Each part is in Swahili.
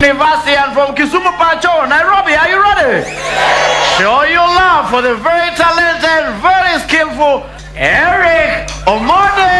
University and from Kisumu Pacho, Nairobi, are you ready? Show your love for the very talented, very skillful Eric Omondi.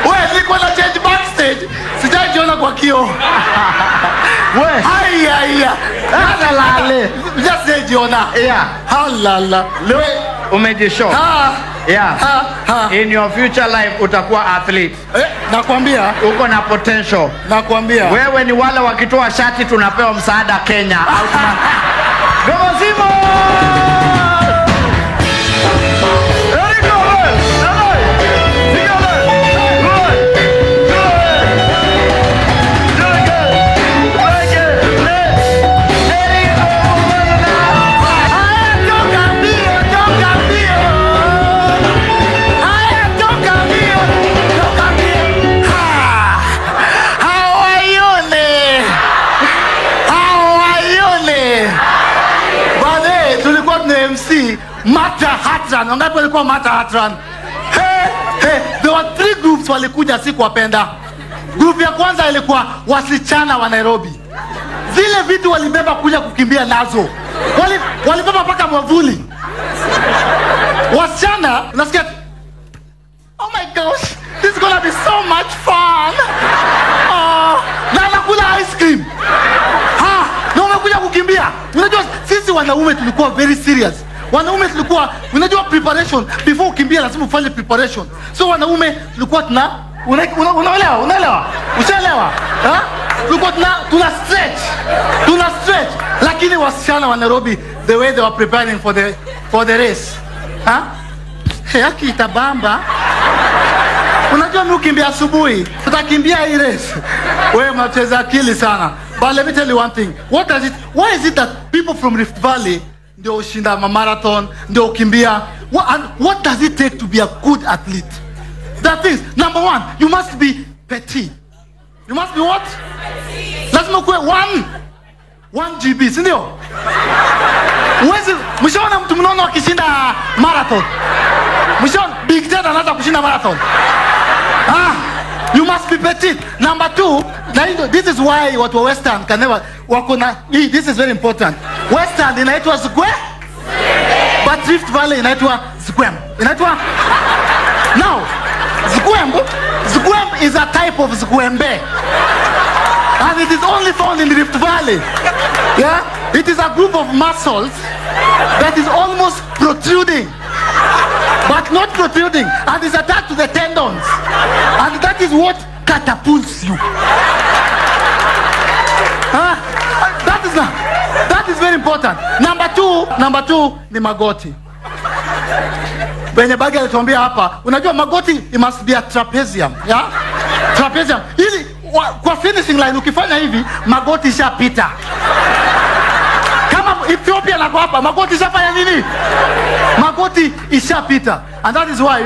Wewe nilikuwa na change backstage. Sijajiona kwa kio. Wewe. Haya. Lale. Just sijajiona. Yeah. Halala. Leo umejishow. Yeah. In your future life utakuwa athlete. Nakwambia uko na potential. Nakwambia. Wewe ni wale wakitoa shati tunapewa msaada Kenya. Gomozimo! Mata Hatran, wangapi walikuwa Mata Hatran? There were 3 groups walikuja siku wapenda. Group ya kwanza ilikuwa wasichana wa Nairobi. Zile vitu walibeba kuja kukimbia nazo. Walibeba mpaka mwavuli. Wasichana, unasikia? Oh my gosh, this is gonna be so much fun. Na nakula ice cream. Na wamekuja kukimbia. Unajua sisi wanaume tulikuwa very serious. Wanaume tulikuwa, unajua preparation before ukimbia lazima ufanye preparation. So wanaume tulikuwa unaelewa? Ushaelewa? Tulikuwa tuna stretch. Lakini wasichana wa Nairobi, the way they were preparing for the race. Haki itabamba. Unajua mimi ukimbia asubuhi, tutakimbia hii race. Wewe mnacheza akili sana. But let me tell you one thing. Why is it that people from Rift Valley ndio ushinda marathon, ndio ukimbia? What does it take to be a good athlete? That is, number 1, you must be petite. You must be what? Lazima kuwe 1 GB, si ndio? Mshaona mtu mnono akishinda marathon? Mshaona Big Ted anaanza kushinda marathon? You must be petite. Number 2, this is why watu wa Western can never this is very important. Western inaitwa Zgwe, but Rift Valley inaitwa Zgwem. Inaitwa now Zgwem is a type of Zgwembe, and it is only found in the Rift Valley. Yeah, it is a group of muscles that is almost protruding, but not protruding, and is attached to the tendons, and that is what catapults you. That is very important. Number 2 ni magoti. Benye bagi alituambia hapa, unajua magoti it must be a trapezium, yeah? Trapezium. Ili kwa finishing line ukifanya hivi, magoti ishapita. Kama Ethiopia nako hapa, magoti ishafanya nini? Magoti ishapita. And that is why,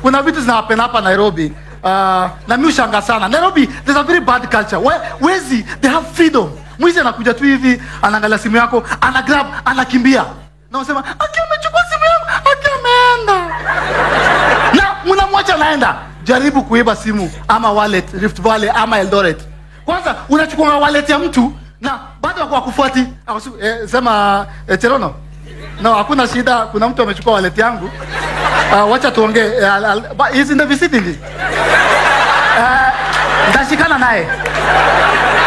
kuna vitu zinapenda hapa Nairobi. Na mimi ushanga sana. Nairobi, there's a very bad culture. Wezi, they have freedom. Mwizi anakuja tu hivi, anaangalia simu yako, anagrab, anakimbia. Na unasema, amechukua simu yangu, ameenda. Na mnamwacha naenda. Jaribu kuiba simu ama wallet, Rift Valley ama Eldoret. Kwanza unachukua wallet ya mtu na bado wako kufuati. Sema Cherono. No, hakuna shida, kuna mtu amechukua wallet yangu. Wacha tuongee. He's in the vicinity. Ndashikana naye.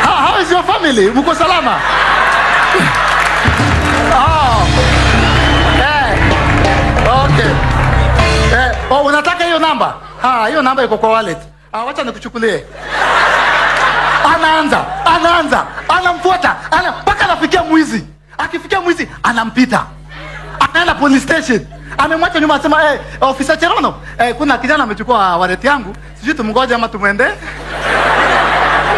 How is your family? Mko salama? Okay. Unataka hiyo namba? Hiyo namba iko kwa wallet. Wacha nikuchukulie. Anaanza. Anamfuata. Mpaka anafikia mwizi. Akifikia mwizi, anampita. Anaenda police station. Amemwacha nyuma, asema officer Cherono, kuna kijana amechukua wallet yangu. Sijui tumngoje ama tumwende.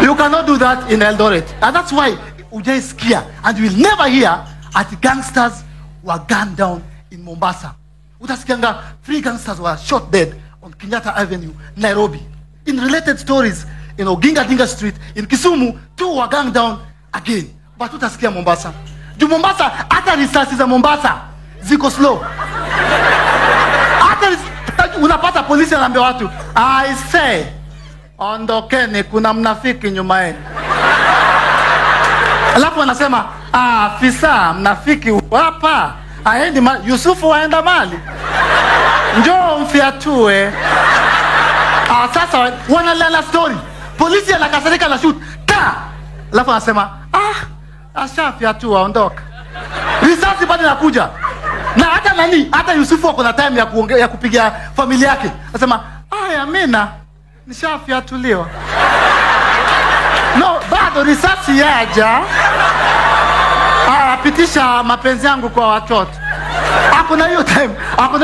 You cannot do that in Eldoret. And that's why hujaisikia and you will never hear at gangsters were gunned down in Mombasa. Utasikianga 3 gangsters were shot dead on Kenyatta Avenue, Nairobi. In related stories, in Oginga Dinga Street, in Kisumu, 2 were gunned down again. But utasikia Mombasa. Juu Mombasa, hata risasi za Mombasa ziko slow. Hata unapata polisi anaambia watu, I say, ondokeni kuna mnafiki nyuma yenu. Alafu wanasema, afisa mnafiki hapa. Aendi Yusufu waenda mali. Njoo mfiatue. Sasa wanalala story. Polisi anakasirika na shoot. Ta! Alafu anasema, ashafiatua ondoka. Risasi bado inakuja. Na hata nani, hata Yusufu wako na time ya kupigia familia yake. Anasema, Amina, nishafiatuliwa. No, bado risasi yaja. Pitisha mapenzi yangu kwa watoto. Hakuna hiyo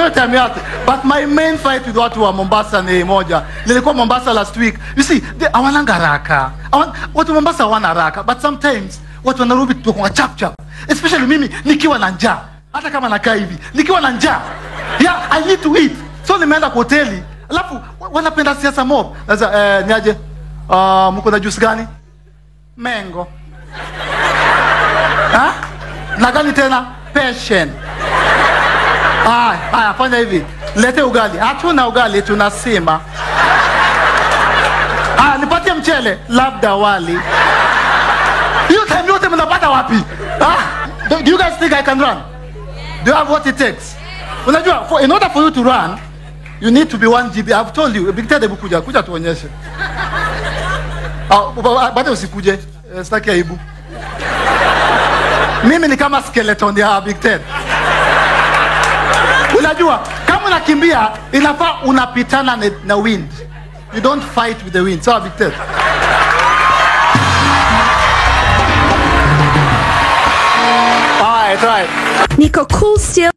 time yote. But my main fight with watu wa Mombasa ni moja. Nilikuwa Mombasa last week. You see, hawana haraka. Watu Mombasa hawana haraka. But sometimes watu wa Nairobi tuko kwa chap. Especially mimi nikiwa na njaa. Hata kama nakaa hivi, nikiwa na njaa. Yeah, I need to eat. So nimeenda kwa hoteli. Alafu wanapenda siasa mob. Sasa niaje? Mko na juice gani? Mango. Na gani tena? Passion. Haya, fanya hivi. Lete ugali. Hatuna ugali, tuna sima. Nipatie mchele, labda wali. Hiyo time yote mnapata wapi? Do you guys think I can run? Do you have what it takes? Unajua, in order for you to run, you need to be 1 GB. I've told you, Big Ted kuja tuonyeshe. Baada usikuje, sitaki aibu. Mimi ni kama skeleton ya Big Ted. Unajua, kama unakimbia, inafaa unapitana na wind. You don't fight with the wind. So Big Ted. All right. Nico Cool still.